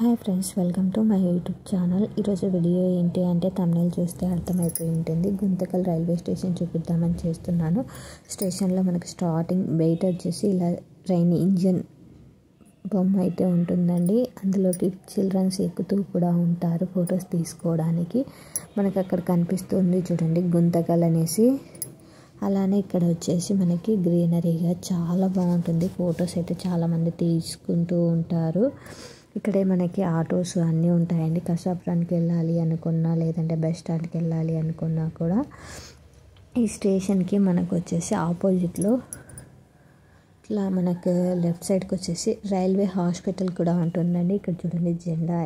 Hi friends, welcome to my YouTube channel. ఈరోజు video ఏంటి అంటే తమ్నెయిల్ చూస్తే అర్థమైపోయి ఉంటుంది. గుంతకల్ రైల్వే స్టేషన్ చూపిద్దామని చేస్తున్నాను. స్టేషన్లో మనకు స్టార్టింగ్ బయట వచ్చేసి ఇలా ట్రైన్ ఇంజన్ బొమ్మ అయితే ఉంటుందండి. అందులోకి చిల్డ్రన్స్ ఎక్కుతూ కూడా ఉంటారు ఫొటోస్ తీసుకోవడానికి. మనకు అక్కడ కనిపిస్తుంది చూడండి గుంతకల్ అనేసి. అలానే ఇక్కడ వచ్చేసి మనకి గ్రీనరీగా చాలా బాగుంటుంది. ఫొటోస్ అయితే చాలామంది తీసుకుంటూ ఉంటారు. ఇక్కడే మనకి ఆటోస్ అన్నీ ఉంటాయండి. కసాపురానికి వెళ్ళాలి అనుకున్నా, లేదంటే బస్ స్టాండ్కి వెళ్ళాలి అనుకున్నా కూడా ఈ స్టేషన్కి మనకు వచ్చేసి ఆపోజిట్లో ఇట్లా మనకు లెఫ్ట్ సైడ్కి వచ్చేసి రైల్వే హాస్పిటల్ కూడా ఉంటుందండి. ఇక్కడ చూడండి జెండా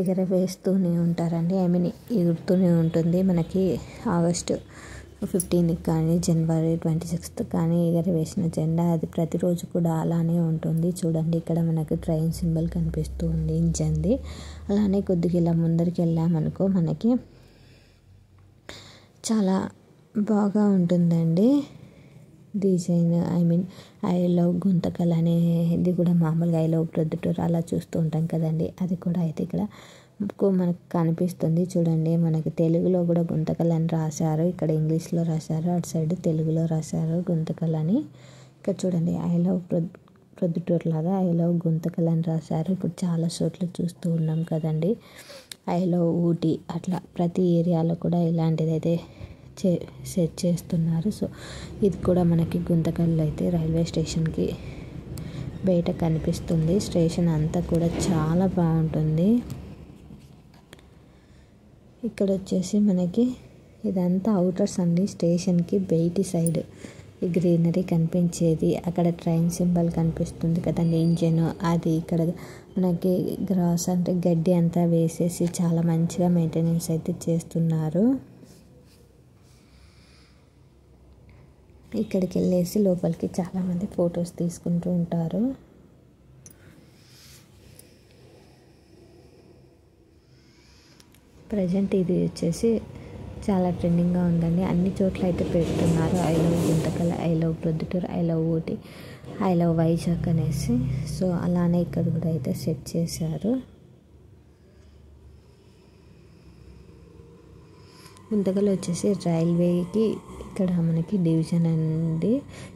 ఎగరవేస్తూనే ఉంటారండి. ఎగురుతూనే ఉంటుంది. మనకి ఆగస్టు 15 కానీ జనవరి 26 కానీ ఎగరవేసిన జెండా అది ప్రతిరోజు కూడా అలానే ఉంటుంది. చూడండి ఇక్కడ మనకు ట్రైన్ సింబల్ కనిపిస్తుంది ఇంజన్ది. అలానే కొద్దిగా ఇలా ముందరికి వెళ్ళామనుకో మనకి చాలా బాగా ఉంటుందండి డిజైన్. ఐ లవ్ గుంతకల్ అనేది కూడా మామూలుగా ఐ లవ్ ప్రొద్దుటూరు అలా చూస్తూ ఉంటాం కదండి. అది కూడా అయితే ఇక్కడ మనకు కనిపిస్తుంది చూడండి. మనకి తెలుగులో కూడా గుంతకల్ అని రాశారు. ఇక్కడ ఇంగ్లీష్లో రాశారు, అటు సైడ్ తెలుగులో రాశారు గుంతకల్ అని. ఇక్కడ చూడండి ఐ లవ్ ప్రొద్దుటూరు లాగా ఐ లవ్ గుంతకల్ అని రాశారు. ఇప్పుడు చాలా చోట్ల చూస్తూ ఉన్నాం కదండి. ఐ లవ్ ఊటీ అట్లా ప్రతి ఏరియాలో కూడా ఇలాంటిది అయితే సెట్ చేస్తున్నారు. సో ఇది కూడా మనకి గుంతకల్లో అయితే రైల్వే స్టేషన్కి బయట కనిపిస్తుంది. స్టేషన్ అంతా కూడా చాలా బాగుంటుంది. ఇక్కడ వచ్చేసి మనకి ఇదంతా అవుటర్స్ అండి. స్టేషన్కి బయటి సైడ్ ఈ గ్రీనరీ కనిపించేది. అక్కడ ట్రైన్ సింబల్ కనిపిస్తుంది కదండి, ఇంజన్ అది. ఇక్కడ మనకి గ్రాస్ అంటే గడ్డి అంతా వేసేసి చాలా మంచిగా మెయింటెనెన్స్ అయితే చేస్తున్నారు. ఇక్కడికి వెళ్ళేసి లోపలికి చాలామంది ఫొటోస్ తీసుకుంటూ ఉంటారు. ప్రజెంట్ ఇది వచ్చేసి చాలా ట్రెండింగ్గా ఉందండి. అన్ని చోట్ల అయితే పెడుతున్నారు I love Guntakal, I love Proddatur, I love Ooty, I love Vizag అనేసి. సో అలానే ఇక్కడ కూడా అయితే సెట్ చేశారు. గుంతకల్ వచ్చేసి రైల్వేకి ఇక్కడ మనకి డివిజన్ అండి.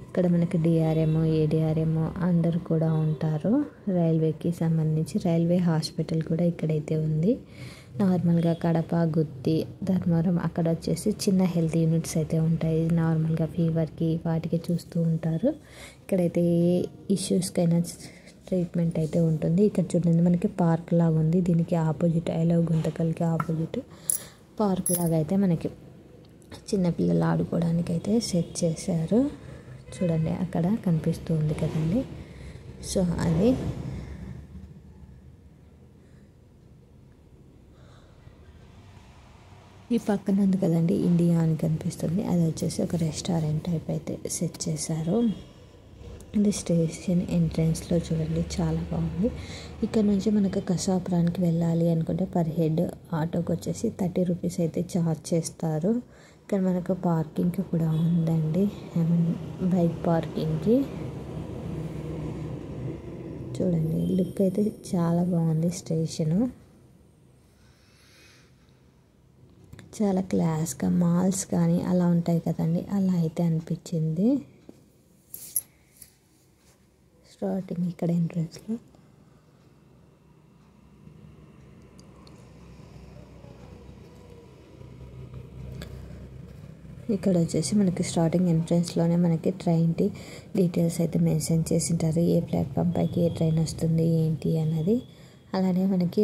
ఇక్కడ మనకి డిఆర్ఎం, ఏడిఆర్ఎం అందరు కూడా ఉంటారు. రైల్వేకి సంబంధించి రైల్వే హాస్పిటల్ కూడా ఇక్కడైతే ఉంది. నార్మల్గా కడప, గుత్తి, ధర్మవరం అక్కడ వచ్చేసి చిన్న హెల్త్ యూనిట్స్ అయితే ఉంటాయి. నార్మల్గా ఫీవర్కి వాటికి చూస్తూ ఉంటారు. ఇక్కడైతే ఏ ఇష్యూస్కైనా ట్రీట్మెంట్ అయితే ఉంటుంది. ఇక్కడ చూడండి మనకి పార్క్ లాగా ఉంది. దీనికి ఆపోజిట్ ఐ లవ్ గుంతకల్కి ఆపోజిట్ పార్క్ లాగా అయితే మనకి చిన్నపిల్లలు ఆడుకోవడానికి అయితే సెట్ చేశారు. చూడండి అక్కడ కనిపిస్తూ ఉంది కదండి. సో అది ఈ పక్కన ఉంది కదండి ఇండియా అని కనిపిస్తుంది. అది వచ్చేసి ఒక రెస్టారెంట్ టైప్ అయితే సెట్ చేశారు. ఇది స్టేషన్ ఎంట్రన్స్లో చూడండి చాలా బాగుంది. ఇక్కడ నుంచి మనకు కసాపురానికి వెళ్ళాలి అనుకుంటే పర్ హెడ్ ఆటోకి వచ్చేసి 30 రూపీస్ అయితే ఛార్జ్ చేస్తారు. ఇక్కడ మనకు పార్కింగ్ కూడా ఉందండి, బైక్ పార్కింగ్కి. చూడండి లుక్ అయితే చాలా బాగుంది. స్టేషను చాలా క్లాస్గా మాల్స్ కానీ అలా ఉంటాయి కదండి, అలా అయితే అనిపించింది. స్టార్టింగ్ ఇక్కడ ఎంట్రన్స్లో ఇక్కడ వచ్చేసి మనకి స్టార్టింగ్ ఎంట్రన్స్లోనే మనకి ట్రైన్ డీటెయిల్స్ అయితే మెన్షన్ చేసి ఉంటారు. ఏ ప్లాట్ఫామ్ పైకి ఏ ట్రైన్ వస్తుంది ఏంటి అన్నది. అలానే మనకి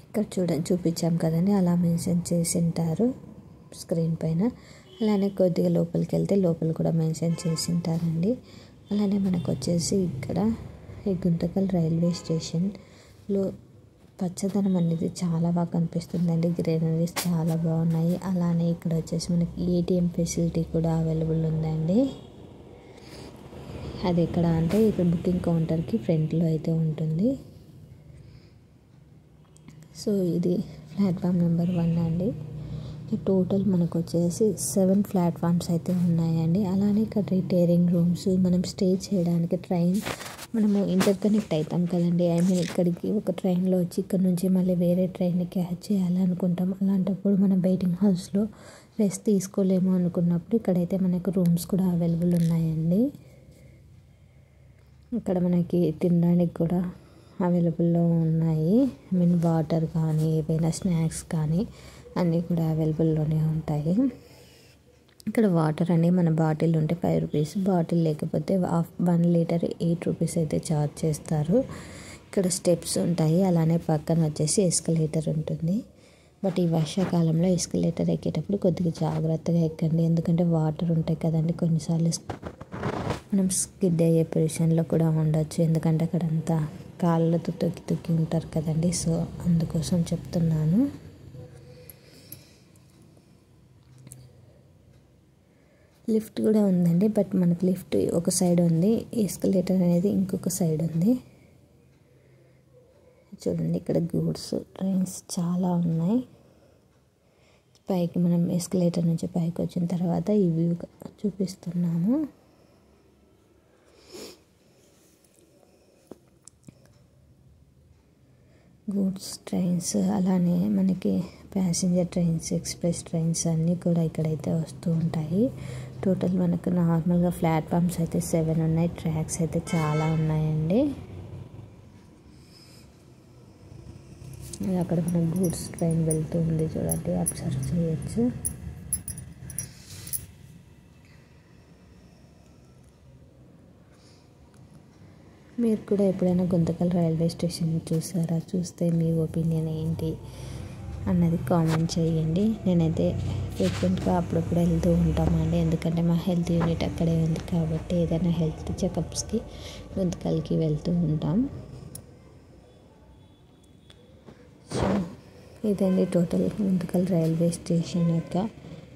ఇక్కడ చూపించాం కదండి, అలా మెన్షన్ చేసి ఉంటారు స్క్రీన్ పైన. అలానే కొద్దిగా లోపలికి వెళ్తే లోపల కూడా మెన్షన్ చేసి ఉంటారండి. అలానే మనకు వచ్చేసి ఇక్కడ ఈ గుంతకల్ రైల్వే స్టేషన్లో పచ్చదనం అనేది చాలా బాగా కనిపిస్తుందండి. గ్రీనరీస్ చాలా బాగున్నాయి. అలానే ఇక్కడ వచ్చేసి మనకి ఏటీఎం ఫెసిలిటీ కూడా అవైలబుల్ ఉందండి. అది ఎక్కడ అంటే ఇక్కడ బుకింగ్ కౌంటర్కి ఫ్రంట్లో అయితే ఉంటుంది. సో ఇది ప్లాట్ఫామ్ నెంబర్ 1 అండి. టోటల్ మనకు వచ్చేసి 7 ప్లాట్ఫామ్స్ అయితే ఉన్నాయండి. అలానే ఇక్కడ రిటైరింగ్ రూమ్స్, మనం స్టే చేయడానికి ట్రైన్ మనము ఇంటర్కనెక్ట్ అవుతాం కదండి. ఐ మీన్ ఇక్కడికి ఒక ట్రైన్లో వచ్చి ఇక్కడ నుంచి మళ్ళీ వేరే ట్రైన్ని క్యాచ్ చేయాలనుకుంటాం. అలాంటప్పుడు మనం వెయిటింగ్ హౌస్లో రెస్ట్ తీసుకోలేము అనుకున్నప్పుడు ఇక్కడైతే మనకు రూమ్స్ కూడా అవైలబుల్ ఉన్నాయండి. ఇక్కడ మనకి తినడానికి కూడా అవైలబుల్లో ఉన్నాయి. ఐ మీన్ వాటర్ కానీ ఏవైనా స్నాక్స్ కానీ అన్నీ కూడా అవైలబుల్లోనే ఉంటాయి. ఇక్కడ వాటర్ అని మన బాటిల్ ఉంటే 5 రూపీస్, బాటిల్ లేకపోతే 1 లీటర్ 8 రూపీస్ అయితే ఛార్జ్ చేస్తారు. ఇక్కడ స్టెప్స్ ఉంటాయి, అలానే పక్కన వచ్చేసి ఎస్కలేటర్ ఉంటుంది. బట్ ఈ వర్షాకాలంలో ఎస్కలేటర్ ఎక్కేటప్పుడు కొద్దిగా జాగ్రత్తగా ఎక్కండి, ఎందుకంటే వాటర్ ఉంటాయి కదండి. కొన్నిసార్లు మనం స్కిడ్ అయ్యే పొజిషన్లో కూడా ఉండొచ్చు, ఎందుకంటే అక్కడంతా కాళ్ళతో తొక్కి ఉంటారు కదండి. సో అందుకోసం చెప్తున్నాను. లిఫ్ట్ కూడా ఉందండి, బట్ మనకు లిఫ్ట్ ఒక సైడ్ ఉంది, ఎస్కలేటర్ అనేది ఇంకొక సైడ్ ఉంది. చూడండి ఇక్కడ గూడ్స్ ట్రైన్స్ చాలా ఉన్నాయి. పైకి మనం ఎస్కలేటర్ నుంచి పైకి వచ్చిన తర్వాత ఈ వ్యూ చూపిస్తున్నాము. గూడ్స్ ట్రైన్స్, అలానే మనకి ప్యాసింజర్ ట్రైన్స్, ఎక్స్ప్రెస్ ట్రైన్స్ అన్నీ కూడా ఇక్కడైతే వస్తూ ఉంటాయి. టోటల్ మనకు నార్మల్గా ప్లాట్ఫామ్స్ అయితే 7 ఉన్నాయి, ట్రాక్స్ అయితే చాలా ఉన్నాయండి. అక్కడ మన గూడ్స్ ట్రైన్ వెళ్తూ ఉంది చూడండి, అబ్జర్వ్ చేయొచ్చు. మీరు కూడా ఎప్పుడైనా గుంతకల్ రైల్వే స్టేషన్ చూసారా? చూస్తే మీ ఒపీనియన్ ఏంటి అన్నది కామెంట్ చేయండి. నేనైతే ఫ్రీక్వెంట్గా అప్పుడప్పుడు వెళ్తూ ఉంటామండి, ఎందుకంటే మా హెల్త్ యూనిట్ అక్కడే ఉంది కాబట్టి ఏదైనా హెల్త్ చెకప్స్కి గుంతకల్కి వెళ్తూ ఉంటాం. సో ఇదండి టోటల్ గుంతకల్ రైల్వే స్టేషన్ యొక్క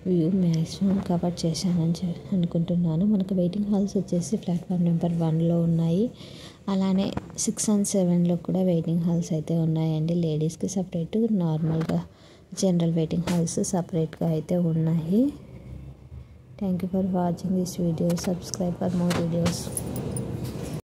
వ్యూ. మ్యాక్సిమం కవర్ చేశానని అనుకుంటున్నాను. మనకు వెయిటింగ్ హాల్స్ వచ్చేసి ప్లాట్ఫామ్ నెంబర్ 1లో ఉన్నాయి, అలానే 6 and 7లో కూడా వెయిటింగ్ హాల్స్ అయితే ఉన్నాయండి. లేడీస్కి సపరేట్, నార్మల్గా జనరల్ వెయిటింగ్ హాల్స్ సపరేట్గా అయితే ఉన్నాయి. Thank you for watching this video. Subscribe for more videos.